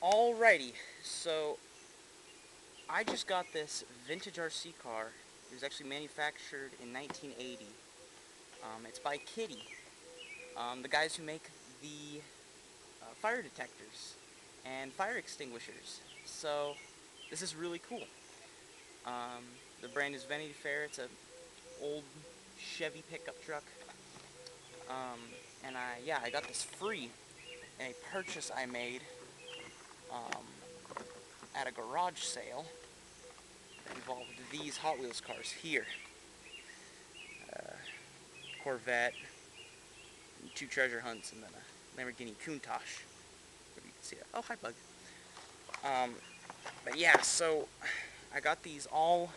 Alrighty, so I just got this vintage RC car. It was actually manufactured in 1980. It's by Kidde, the guys who make the fire detectors and fire extinguishers. So this is really cool. Um, the brand is Vanity. It's an old Chevy pickup truck. Um, and I got this free in a purchase I made um, at a garage sale that involved these Hot Wheels cars here. Corvette, and 2 treasure hunts, and then a Lamborghini Countach. If you can see that. Oh, hi, bug. But yeah, so I got these all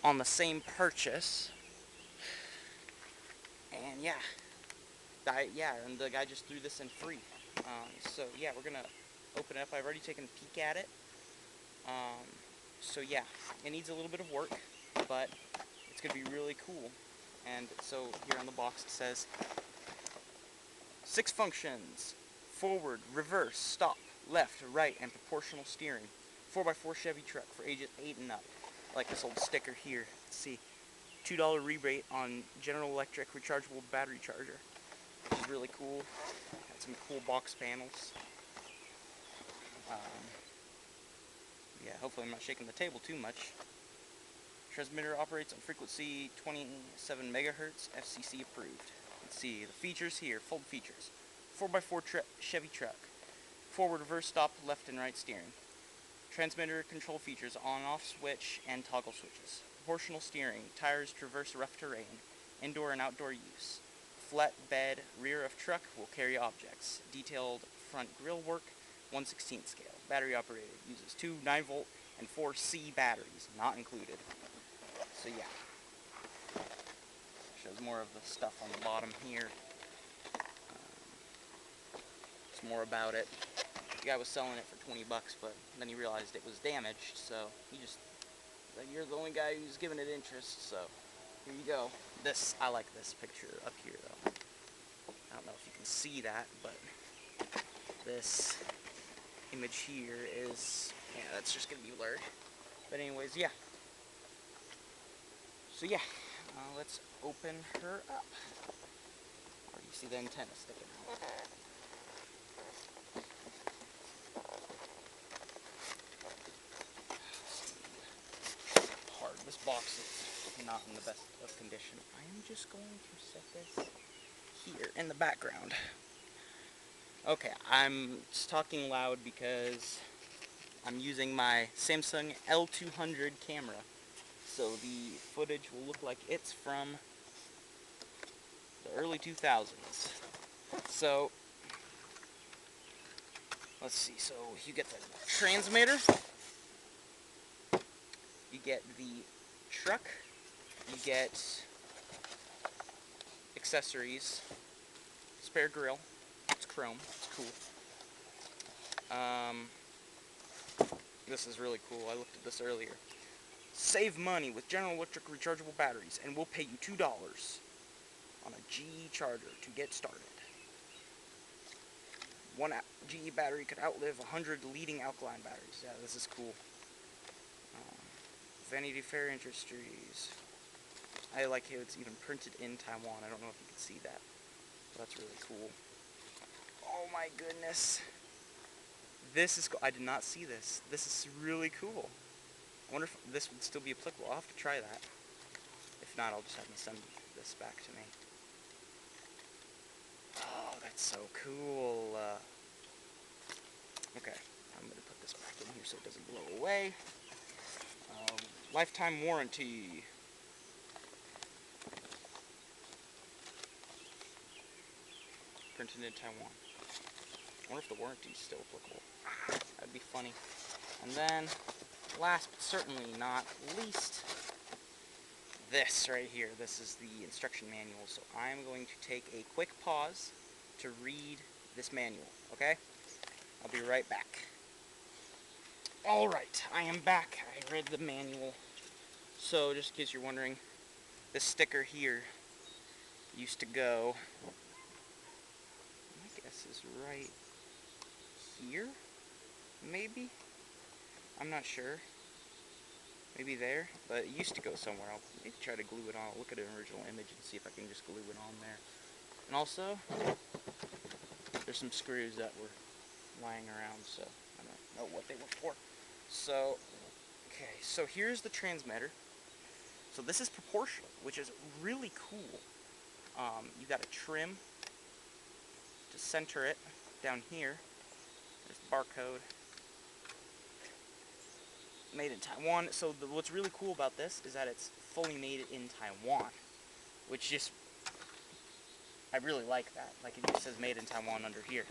on the same purchase, and yeah, and the guy just threw this in free. So yeah, we're gonna open it up. I've already taken a peek at it. So yeah, it needs a little bit of work, but it's gonna be really cool. And so here on the box it says 6 functions: forward, reverse, stop, left, right, and proportional steering. 4x4 Chevy truck for ages 8 and up. I like this old sticker here. Let's see. $2 rebate on General Electric rechargeable battery charger. Which is really cool. Got some cool box panels. Yeah, hopefully I'm not shaking the table too much. Transmitter operates on frequency 27 megahertz, FCC approved. Let's see the features here. Full features: 4x4 Chevy truck, forward, reverse, stop, left and right steering. Transmitter control features: on-off switch and toggle switches. Proportional steering, tires traverse rough terrain, indoor and outdoor use. Flat bed rear of truck will carry objects. Detailed front grille work, 1/16 scale. Battery operated, uses 2 9-volt and 4 C batteries, not included. So yeah, shows more of the stuff on the bottom here. It's more about it. The guy was selling it for 20 bucks, but then he realized it was damaged, so he just, you're the only guy who's giving it interest, so here you go. This, I like this picture up here though. I don't know if you can see that, but this image here is, yeah, that's just gonna be blurred. But anyways, yeah. So yeah, let's open her up. Or you see the antenna sticking out. Hard. This box is not in the best of condition. I am just going to set this here in the background. Okay, I'm just talking loud because I'm using my Samsung L200 camera. So the footage will look like it's from the early 2000s. So, let's see. So you get the transmitter, you get the truck, you get accessories, spare grill. It's chrome. It's cool. This is really cool. I looked at this earlier. Save money with General Electric rechargeable batteries, and we'll pay you $2 on a GE charger to get started. One GE battery could outlive 100 leading alkaline batteries. Yeah, this is cool. Vanity Fair Industries. I like how it's even printed in Taiwan. I don't know if you can see that. But that's really cool. Oh my goodness. This is cool. I did not see this. This is really cool. I wonder if this would still be applicable. I'll have to try that. If not, I'll just have them send this back to me. Oh, that's so cool. Okay, I'm going to put this back in here so it doesn't blow away. Lifetime warranty. Printed in Taiwan. I wonder if the warranty is still applicable. That'd be funny. And then, last but certainly not least, this right here. This is the instruction manual. So I'm going to take a quick pause to read this manual, okay? I'll be right back. Alright, I am back. I read the manual. So, just in case you're wondering, this sticker here used to go, my guess is right here. maybe? I'm not sure. Maybe there, but it used to go somewhere. I'll maybe try to glue it on. I'll look at an original image and see if I can just glue it on there. And also, there's some screws that were lying around, so I don't know what they were for. So, okay, so here's the transmitter. So this is proportional, which is really cool. You got a trim to center it down here. There's the barcode. Made in Taiwan. So what's really cool about this is that it's fully made in Taiwan, which just, I really like that. Like it just says made in Taiwan under here.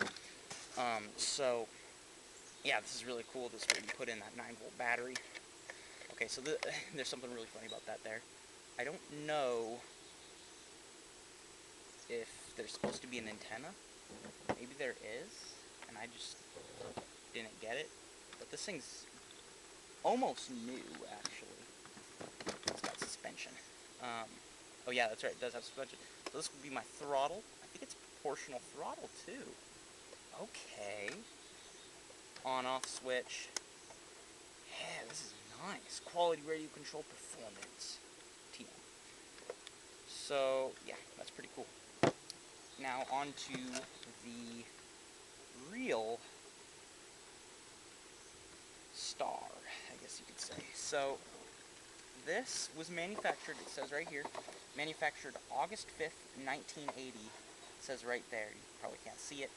So yeah, this is really cool. This is where you put in that 9-volt battery. Okay, so there's something really funny about that there. I don't know if there's supposed to be an antenna. Maybe there is, and I just didn't get it. But this thing's almost new, actually. It's got suspension. Oh yeah, that's right, it does have suspension. So this would be my throttle. I think it's proportional throttle, too. Okay. On-off switch. Yeah, this is nice. Quality radio control performance. TM. So, yeah, that's pretty cool. Now, on to the real star, I guess you could say. So, this was manufactured, it says right here, manufactured August 5th, 1980. It says right there, you probably can't see it.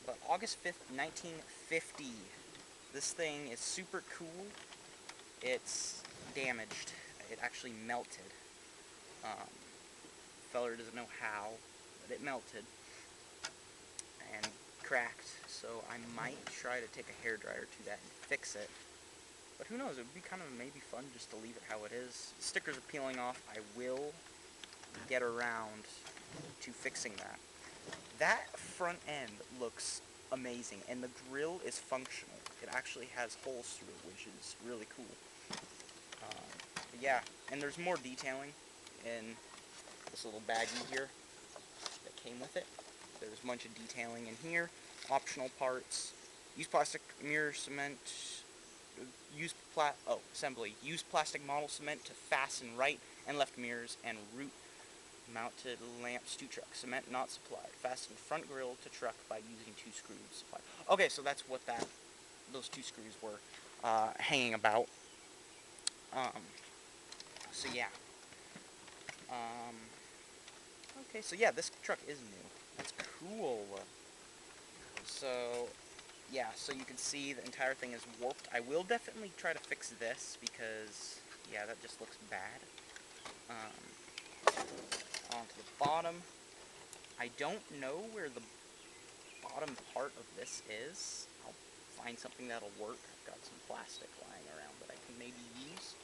But August 5th, 1950. This thing is super cool. It's damaged. It actually melted. Feller doesn't know how, but it melted and cracked. So I might try to take a hairdryer to that and fix it. But who knows, it would be kind of maybe fun just to leave it how it is. The stickers are peeling off. I will get around to fixing that. That front end looks amazing, and the grill is functional. It actually has holes through it, which is really cool. Yeah, and there's more detailing in this little baggie here that came with it. There's a bunch of detailing in here, optional parts. Use plastic mirror cement. Assembly. Use plastic model cement to fasten right and left mirrors and root mounted lamps to truck. Cement not supplied. Fasten front grille to truck by using 2 screws supplied. Okay, so that's what those 2 screws were hanging about. So yeah. Okay, so yeah, this truck is new. That's cool. So yeah, so you can see the entire thing is warped. I will definitely try to fix this because, yeah, that just looks bad. Onto the bottom. I don't know where the bottom part of this is. I'll find something that'll work. I've got some plastic lying around that I can maybe use.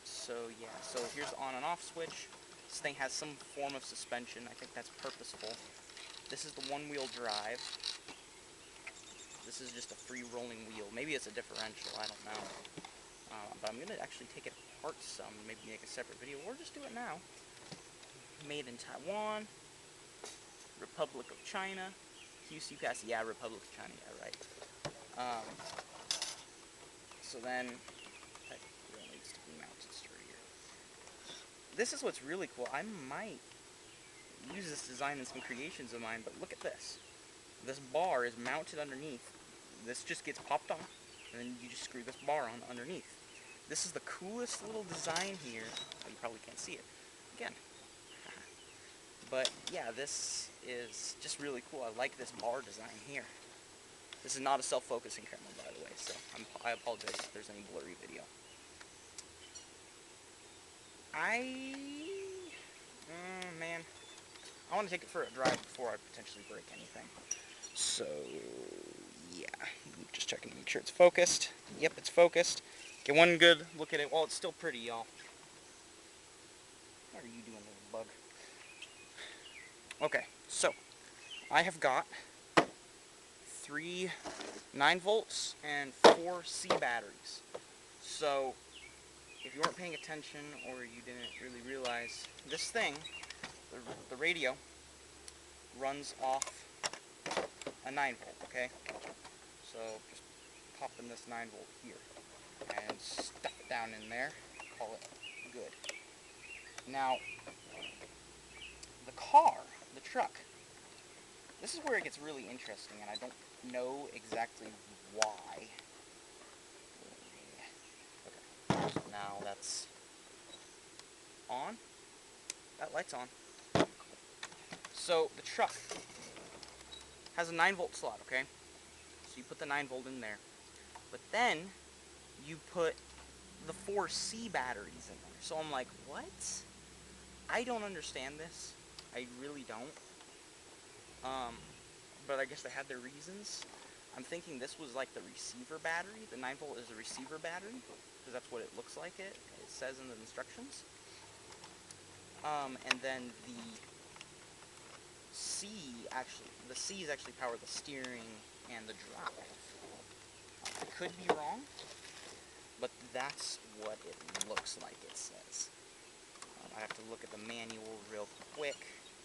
So yeah, so here's the on and off switch. This thing has some form of suspension. I think that's purposeful. This is the one-wheel drive. This is just a free rolling wheel. Maybe it's a differential, I don't know. But I'm going to actually take it apart some, maybe make a separate video, or just do it now. Made in Taiwan, Republic of China, QC Pass, yeah, Republic of China, yeah, right. So then, that wheel needs to be mounted sturdier. This is what's really cool. I might use this design in some creations of mine, but look at this. This bar is mounted underneath. This just gets popped on, and then you just screw this bar on underneath. This is the coolest little design here. Oh, you probably can't see it. Again. But yeah, this is just really cool. I like this bar design here. This is not a self-focusing camera, by the way, so I apologize if there's any blurry video. Man, I want to take it for a drive before I potentially break anything. So, yeah, just checking to make sure it's focused. Yep, it's focused. Get one good look at it. Well, it's still pretty, y'all. What are you doing, little bug? Okay, so I have got 3 9 volts and 4 C batteries. So, if you weren't paying attention or you didn't really realize, this thing, the radio, runs off a 9-volt, okay? So just pop in this 9-volt here and stuff it down in there. Call it good. Now, the car, the truck, this is where it gets really interesting, and I don't know exactly why. Okay, so now that's on. That light's on. So the truck has a 9-volt slot, okay? So you put the 9-volt in there. But then you put the 4C batteries in there. So I'm like, what? I don't understand this. I really don't. But I guess they had their reasons. I'm thinking this was like the receiver battery. The 9-volt is a receiver battery, because that's what it looks like it says in the instructions. And then the C is actually power the steering and the drive. I could be wrong, but that's what it looks like it says. I have to look at the manual real quick.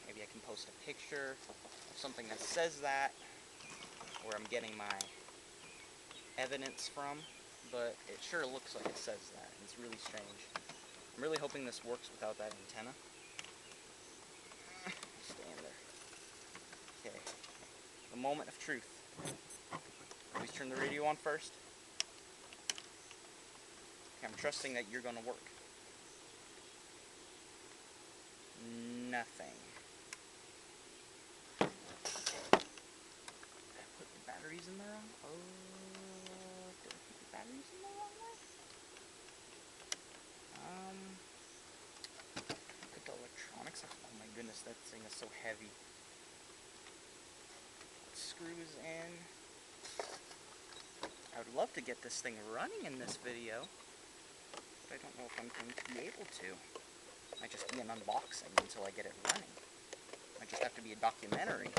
Maybe I can post a picture of something that says that, where I'm getting my evidence from, but it sure looks like it says that. It's really strange. I'm really hoping this works without that antenna. Stand there. Okay. The moment of truth. Please turn the radio on first. Okay, I'm trusting that you're going to work. Nothing. Did I put the batteries in the wrong? Oh, did I put the batteries in the wrong way? Put the electronics. Oh my goodness, that thing is so heavy. Screws in. I would love to get this thing running in this video, but I don't know if I'm going to be able to. Might just be an unboxing until I get it running. Might just have to be a documentary.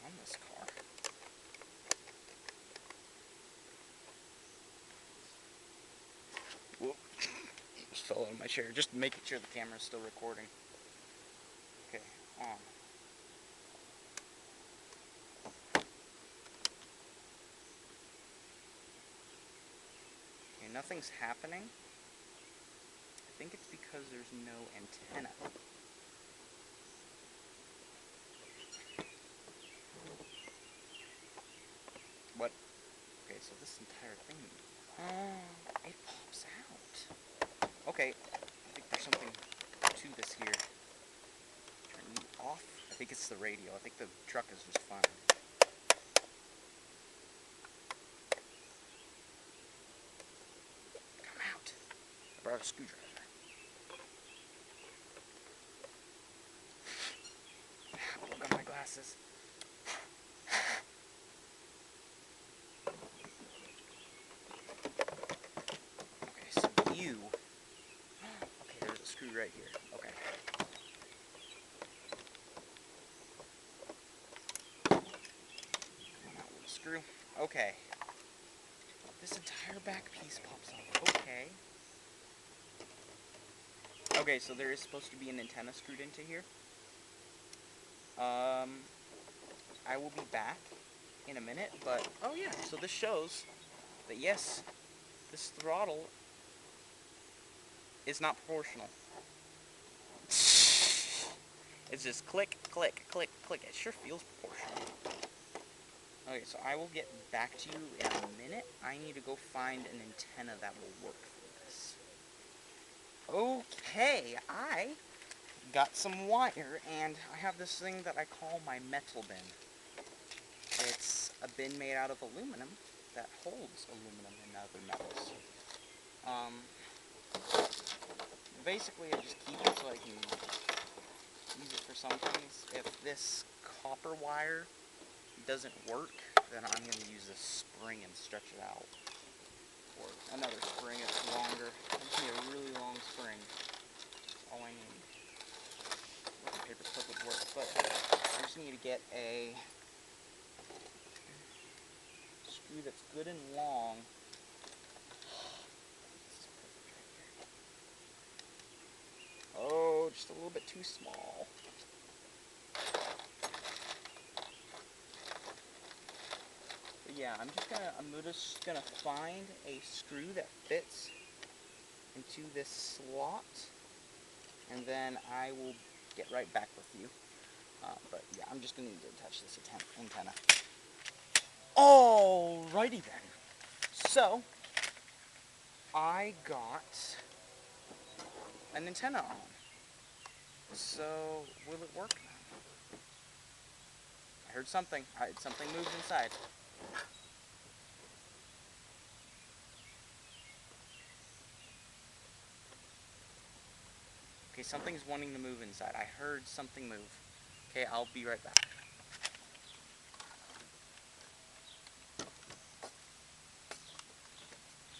On this car. Whoop. Just fell out of my chair. Just making sure the camera's still recording. Okay, on. Okay, nothing's happening. I think it's because there's no antenna. What? Okay, so this entire thing... Oh, it pops out. Okay, I think there's something to this here. Turn it off. I think it's the radio. I think the truck is just fine. Come out. I brought a screwdriver. Look at my glasses. Okay, so you... Okay, there's a screw right here. Okay. Come on out with a screw. Okay. This entire back piece pops off. Okay. Okay, so there is supposed to be an antenna screwed into here. I will be back in a minute, but, oh yeah, so this shows that yes, this throttle is not proportional. It's just click, click, click, click. It sure feels proportional. Okay, so I will get back to you in a minute. I need to go find an antenna that will work for this. Okay, I got some wire, and I have this thing that I call my metal bin. It's a bin made out of aluminum that holds aluminum and other metals. Basically, I just keep it so I can use it for some things. If this copper wire doesn't work, then I'm going to use this spring and stretch it out. Or another spring that's longer. I just need a really long spring. That's all I need. The paper clip would work, but I just need to get a screw that's good and long. This is perfect right here. too small. But yeah, I'm just gonna find a screw that fits into this slot, and then I will get right back with you. But yeah, I'm just gonna need to attach this antenna. Alrighty then. So I got an antenna on. So will it work now? I heard something. Something moved inside. Okay, something's wanting to move inside. I heard something move. Okay, I'll be right back.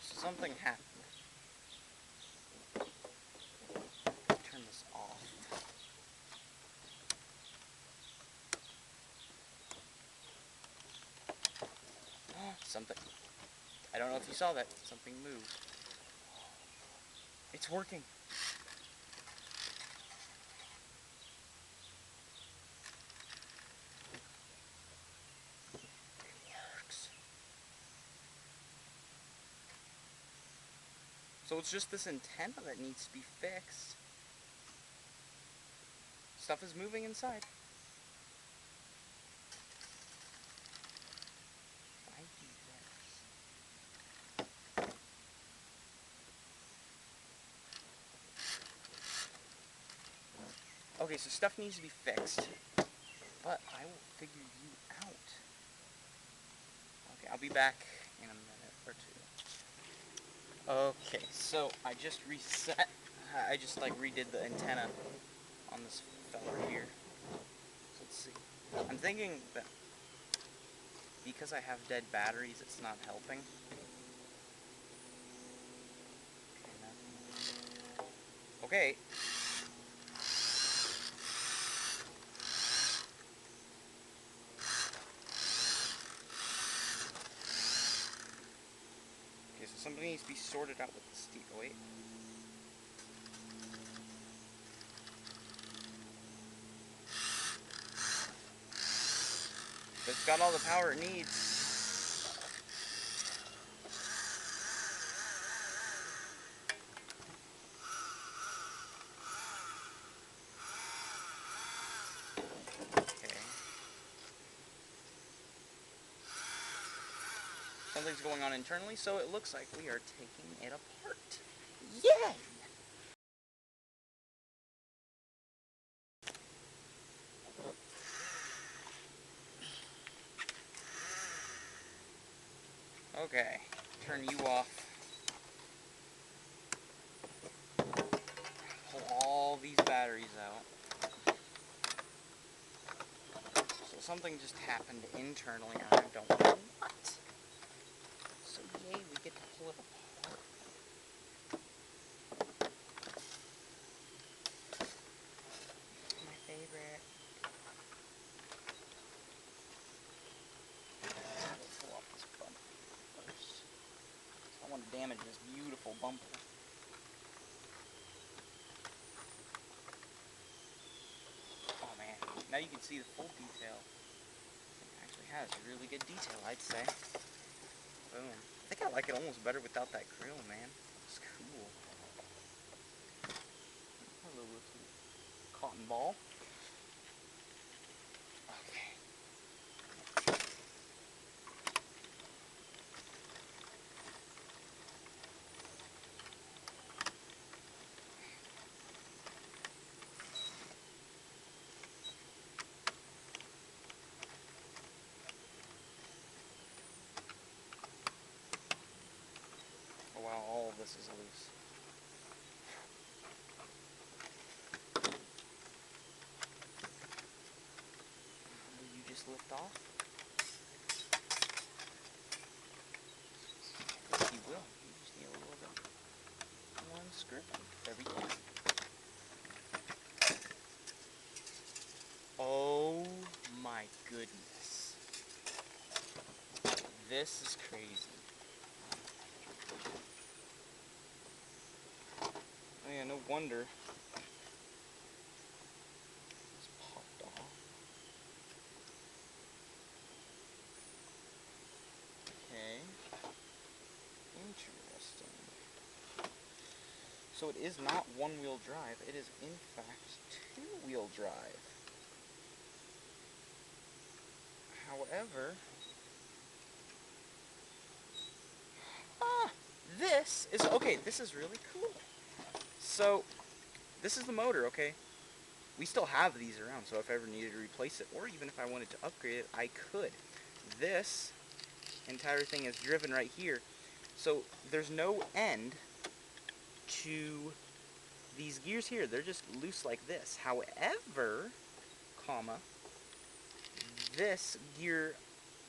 Something happened. Turn this off. Something. I don't know if you saw that. Something moved. It's working. It works. So it's just this antenna that needs to be fixed. Stuff is moving inside. I do this. Okay, so stuff needs to be fixed. But I will figure you out. Okay, I'll be back in a minute or two. Okay, so I just reset. I just like redid the antenna on this fella here. So let's see. I'm thinking that because I have dead batteries, it's not helping. Okay. Okay, so something needs to be sorted out with the steel. Oh, wait. But it's got all the power it needs. Okay. Something's going on internally, so it looks like we are taking it apart. Yay! Okay, turn you off. Pull all these batteries out. So something just happened internally, and I don't know what. So yay, we get to pull it apart. My favorite. Let's pull off this bumper first. I don't want to damage this beautiful bumper. Oh man, now you can see the full detail. It actually has really good detail, I'd say. Boom. I think I like it almost better without that grill, man. It's cool. A little cotton ball. Okay. Oh wow, all of this is loose. Will you just lift off? Yes, you will. You just need a little bit. One screw. There we go. Oh my goodness. This is crazy. Oh yeah, no wonder. So it is not one-wheel drive, it is in fact two-wheel drive. However, this is really cool. So, this is the motor, okay? We still have these around, so if I ever needed to replace it, or even if I wanted to upgrade it, I could. This entire thing is driven right here, so there's no end to these gears here. They're just loose like this. However, this gear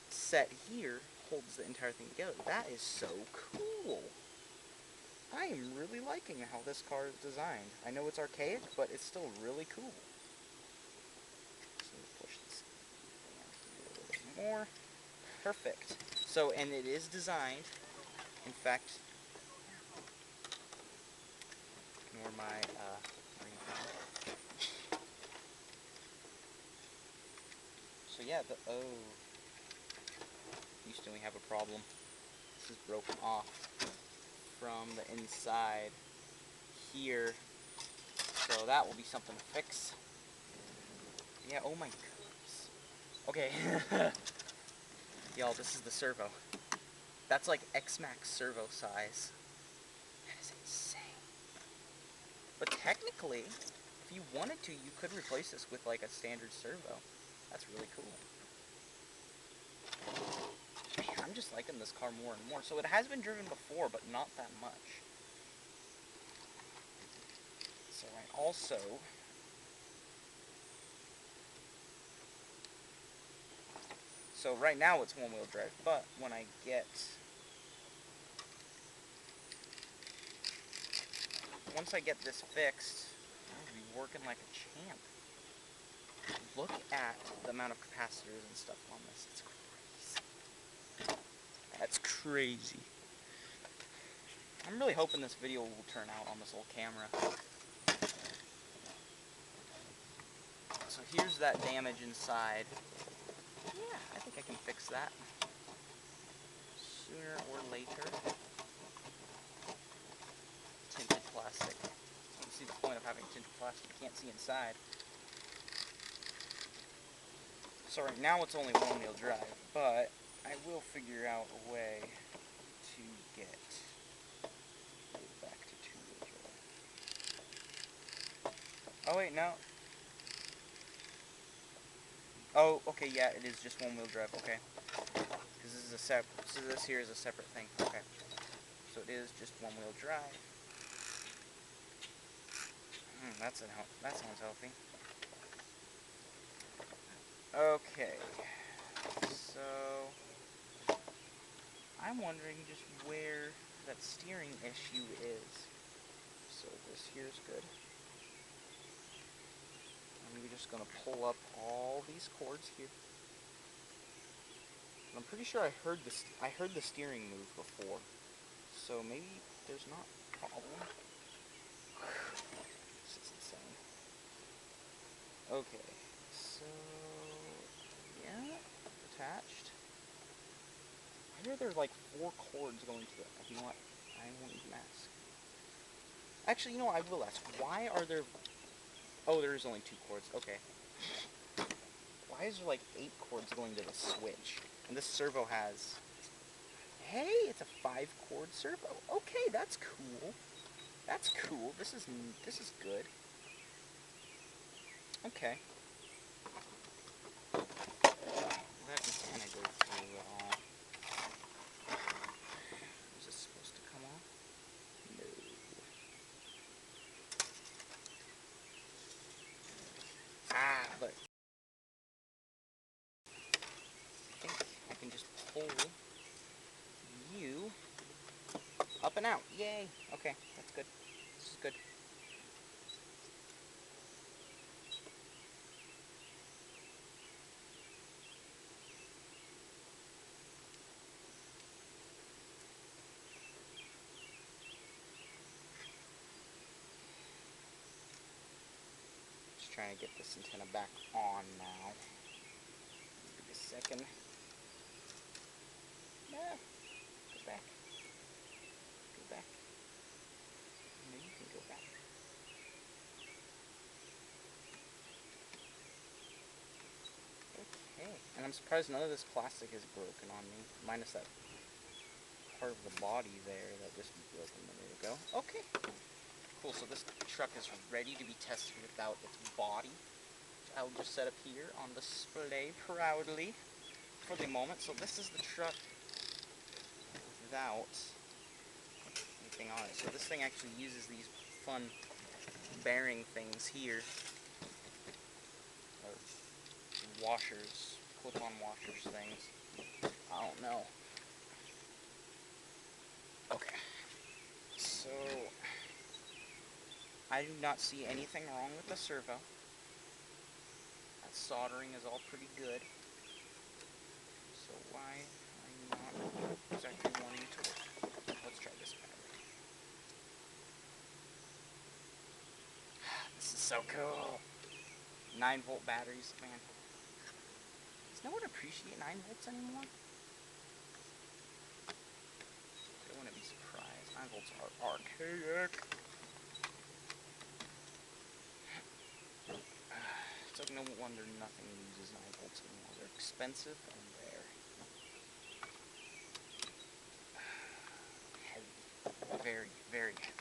set here holds the entire thing together. That is so cool. I am really liking how this car is designed. I know it's archaic, but it's still really cool. So push this down a little bit more. Perfect. So, and it is designed, in fact, ignore my ring phone. So yeah, Houston, we have a problem. This is broken off from the inside here, so that will be something to fix. Yeah, oh my goodness. Okay. Y'all, this is the servo. That's like X-Max servo size. That is insane. But technically, if you wanted to, you could replace this with like a standard servo. That's really cool. Man, I'm just liking this car more and more. So it has been driven before, but not that much. So I also... So right now it's one-wheel drive, but when I get... Once I get this fixed, I'll be working like a champ. Look at the amount of capacitors and stuff on this. It's crazy. That's crazy. I'm really hoping this video will turn out on this old camera. So here's that damage inside. Yeah, I think I can fix that. Sooner or later. Tinted plastic. You see the point of having tinted plastic. You can't see inside. So right now it's only one-wheel drive, but I will figure out a way to get back to two-wheel drive. Oh wait, no. Oh, okay, yeah, it is just one-wheel drive. Okay, because this is a so this here is a separate thing. Okay, so it is just one-wheel drive. That sounds healthy. Okay, so I'm wondering just where that steering issue is. So this here is good. I'm just going to pull up all these cords here. And I'm pretty sure I heard the steering move before. So maybe there's not a problem. This is insane. Okay, so yeah, attached. I hear there are like 4 cords going to the... You know what? I won't even ask. Actually, you know what? I will ask. Why are there... Oh, there is only 2 cords. Okay. Why is there like 8 cords going to the switch? And this servo has... Hey, it's a 5-cord servo. Okay, that's cool. That's cool. This is good. Okay. That antenna go through at all. Is this supposed to come off? No. Ah, look. I think I can just pull you up and out. Yay. Okay, that's good. This is good. Just trying to get this antenna back on now. Give me a second. No. Go back. Go back. No, you can go I'm surprised none of this plastic is broken on me, minus that part of the body there that just broke a minute ago. Okay, cool. So this truck is ready to be tested without its body. I'll just set up here on display proudly for the moment. So this is the truck without anything on it. So this thing actually uses these fun bearing things here, or washers, clip-on washers things. I don't know. Okay. So I do not see anything wrong with the servo. That soldering is all pretty good. So why are you not exactly wanting to work? Let's try this battery. This is so cool. 9-volt batteries, man. Does no one appreciate 9 volts anymore? I wouldn't be surprised. 9 volts are archaic. So no wonder nothing uses 9 volts anymore. They're expensive and rare. Heavy. Very, very heavy.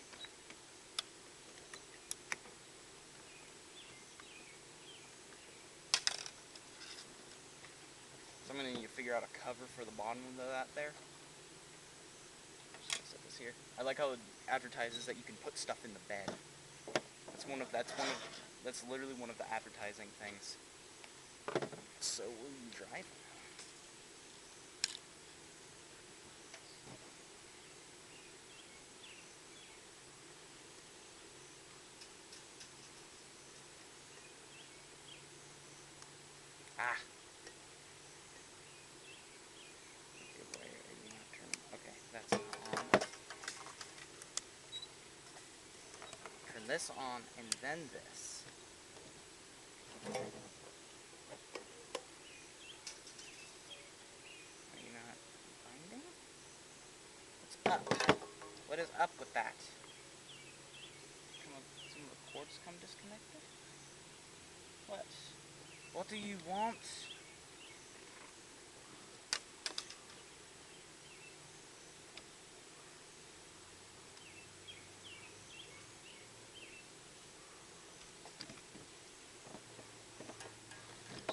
So I'm going to need to figure out a cover for the bottom of that there. Just set this here. I like how it advertises that you can put stuff in the bed. That's literally one of the advertising things. So will you drive? Ah. Okay, where are you not turning? Okay, that's on. Turn this on and then this. Are you not finding? What's up? What is up with that? Some of the cords come disconnected? What? What do you want?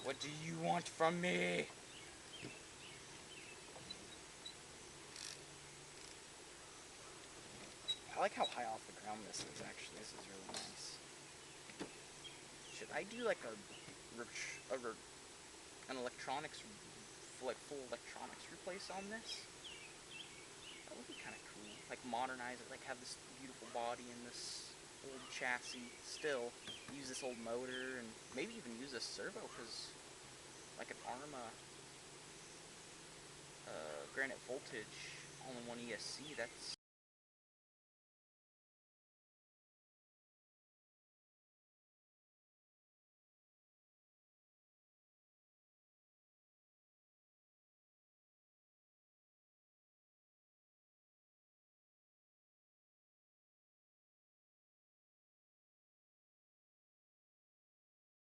What do you want from me? I like how high off the ground this is, actually. This is really nice. Should I do like an electronics, like full electronics replace on this? That would be kind of cool. Like modernize it, like have this beautiful body and this old chassis, still use this old motor, and maybe even use this servo, because like an Arma granite voltage all-in-one ESC, that's